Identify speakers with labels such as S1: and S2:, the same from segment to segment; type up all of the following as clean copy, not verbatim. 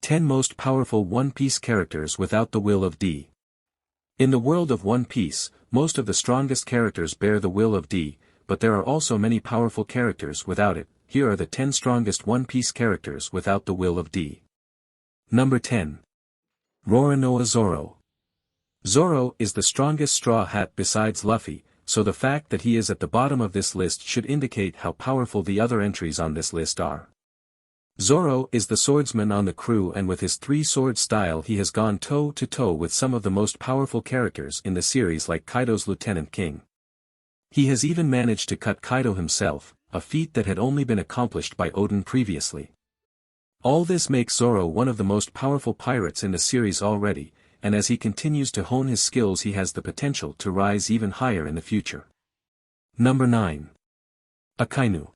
S1: 10 Most Powerful One Piece Characters Without the Will of D. In the world of One Piece, most of the strongest characters bear the will of D, but there are also many powerful characters without it. Here are the 10 strongest One Piece characters without the will of D. Number 10. Roronoa Zoro. Zoro is the strongest Straw Hat besides Luffy, so the fact that he is at the bottom of this list should indicate how powerful the other entries on this list are. Zoro is the swordsman on the crew, and with his three-sword style he has gone toe-to-toe with some of the most powerful characters in the series like Kaido's Lieutenant King. He has even managed to cut Kaido himself, a feat that had only been accomplished by Oden previously. All this makes Zoro one of the most powerful pirates in the series already, and as he continues to hone his skills he has the potential to rise even higher in the future. Number 9. Akainu.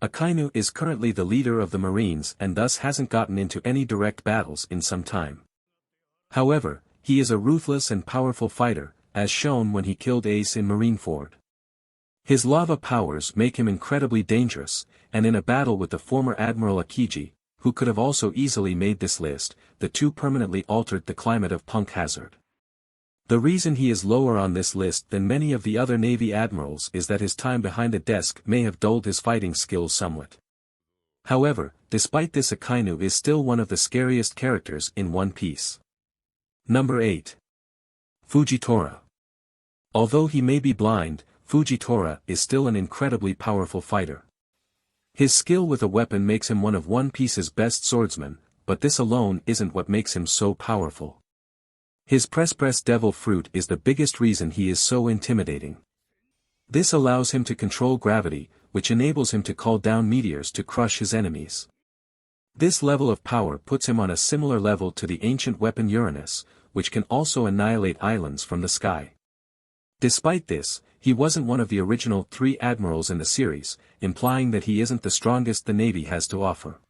S1: Akainu is currently the leader of the Marines and thus hasn't gotten into any direct battles in some time. However, he is a ruthless and powerful fighter, as shown when he killed Ace in Marineford. His lava powers make him incredibly dangerous, and in a battle with the former Admiral Akiji, who could have also easily made this list, the two permanently altered the climate of Punk Hazard. The reason he is lower on this list than many of the other Navy admirals is that his time behind a desk may have dulled his fighting skills somewhat. However, despite this, Akainu is still one of the scariest characters in One Piece. Number 8. Fujit Tor. Although he may be blind, Fujit Tor is still an incredibly powerful fighter. His skill with a weapon makes him one of One Piece's best swordsmen, but this alone isn't what makes him so powerful. His press devil fruit is the biggest reason he is so intimidating. This allows him to control gravity, which enables him to call down meteors to crush his enemies. This level of power puts him on a similar level to the ancient weapon Uranus, which can also annihilate islands from the sky. Despite this, he wasn't one of the original 3 admirals in the series, implying that he isn't the strongest the Navy has to offer.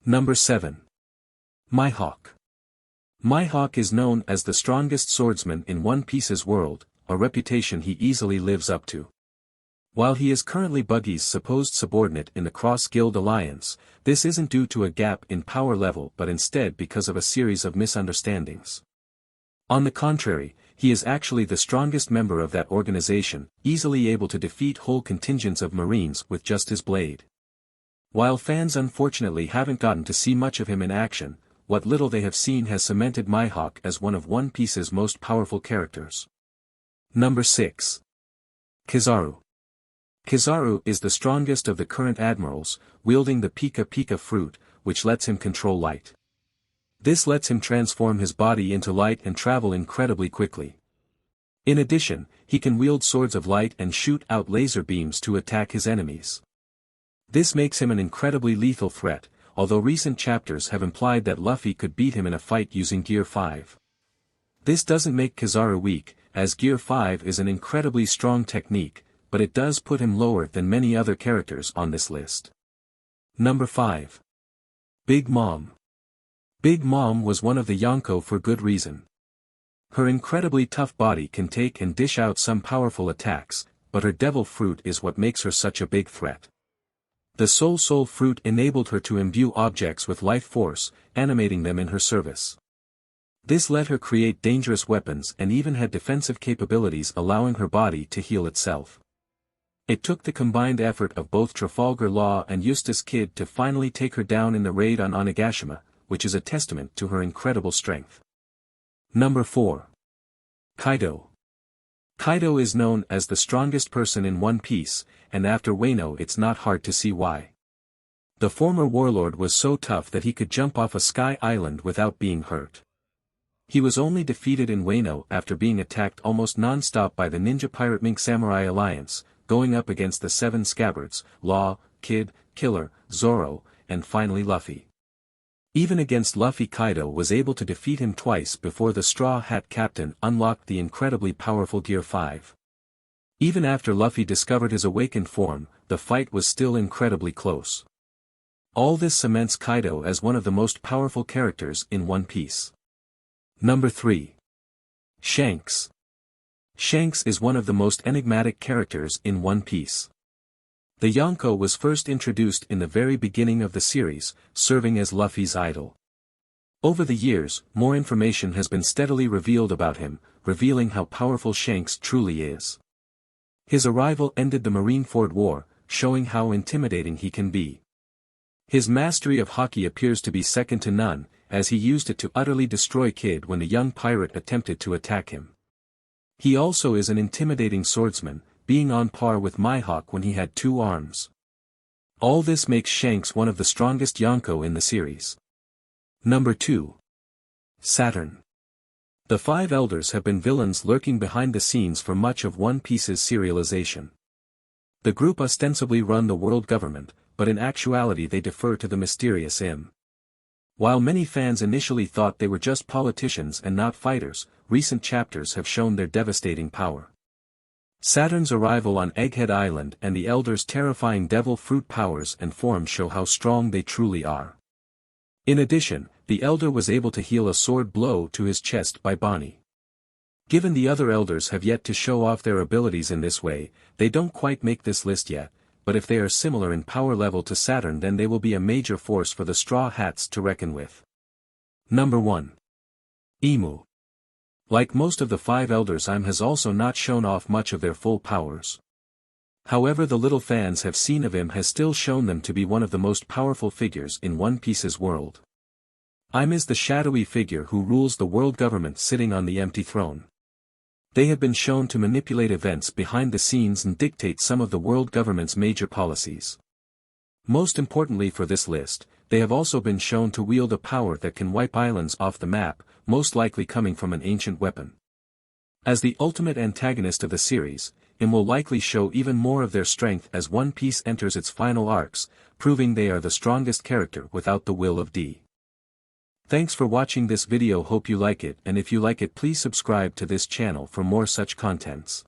S1: Number 7. Mihawk. Mihawk is known as the strongest swordsman in One Piece's world, a reputation he easily lives up to. While he is currently Buggy's supposed subordinate in the Cross-Guild Alliance, this isn't due to a gap in power level but instead because of a series of misunderstandings. On the contrary, he is actually the strongest member of that organization, easily able to defeat whole contingents of Marines with just his blade. While fans unfortunately haven't gotten to see much of him in action, what little they have seen has cemented Mihawk as one of One Piece's most powerful characters. Number 6. Kizaru. Kizaru is the strongest of the current admirals, wielding the Pika Pika fruit, which lets him control light. This lets him transform his body into light and travel incredibly quickly. In addition, he can wield swords of light and shoot out laser beams to attack his enemies. This makes him an incredibly lethal threat, although recent chapters have implied that Luffy could beat him in a fight using Gear 5. This doesn't make Kizaru weak, as Gear 5 is an incredibly strong technique, but it does put him lower than many other characters on this list. Number 5. Big Mom. Big Mom was one of the Yonko for good reason. Her incredibly tough body can take and dish out some powerful attacks, but her devil fruit is what makes her such a big threat. The Soul fruit enabled her to imbue objects with life force, animating them in her service. This let her create dangerous weapons and even had defensive capabilities, allowing her body to heal itself. It took the combined effort of both Trafalgar Law and Eustace Kid to finally take her down in the raid on Onigashima, which is a testament to her incredible strength. Number 4. Kaido. Kaido is known as the strongest person in One Piece, and after Wano it's not hard to see why. The former warlord was so tough that he could jump off a sky island without being hurt. He was only defeated in Wano after being attacked almost non-stop by the Ninja Pirate Mink Samurai Alliance, going up against the 7 Scabbards, Law, Kid, Killer, Zoro, and finally Luffy. Even against Luffy, Kaido was able to defeat him twice before the Straw Hat Captain unlocked the incredibly powerful Gear 5. Even after Luffy discovered his awakened form, the fight was still incredibly close. All this cements Kaido as one of the most powerful characters in One Piece. Number 3. Shanks. Shanks is one of the most enigmatic characters in One Piece. The Yonko was first introduced in the very beginning of the series, serving as Luffy's idol. Over the years, more information has been steadily revealed about him, revealing how powerful Shanks truly is. His arrival ended the Marineford War, showing how intimidating he can be. His mastery of Haki appears to be second to none, as he used it to utterly destroy Kid when the young pirate attempted to attack him. He also is an intimidating swordsman, being on par with Mihawk when he had 2 arms. All this makes Shanks one of the strongest Yonko in the series. Number 2. Saturn. The 5 elders have been villains lurking behind the scenes for much of One Piece's serialization. The group ostensibly run the world government, but in actuality they defer to the mysterious Im. While many fans initially thought they were just politicians and not fighters, recent chapters have shown their devastating power. Saturn's arrival on Egghead Island and the Elders' terrifying devil fruit powers and forms show how strong they truly are. In addition, the Elder was able to heal a sword blow to his chest by Bonnie. Given the other Elders have yet to show off their abilities in this way, they don't quite make this list yet, but if they are similar in power level to Saturn then they will be a major force for the Straw Hats to reckon with. Number 1. Emu. Like most of the 5 elders, Im has also not shown off much of their full powers. However, the little fans have seen of him has still shown them to be one of the most powerful figures in One Piece's world. Im is the shadowy figure who rules the world government sitting on the empty throne. They have been shown to manipulate events behind the scenes and dictate some of the world government's major policies. Most importantly for this list, they have also been shown to wield a power that can wipe islands off the map, most likely coming from an ancient weapon. As the ultimate antagonist of the series, Im will likely show even more of their strength as One Piece enters its final arcs, proving they are the strongest character without the will of D. Thanks for watching this video. Hope you like it, and if you like it please subscribe to this channel for more such contents.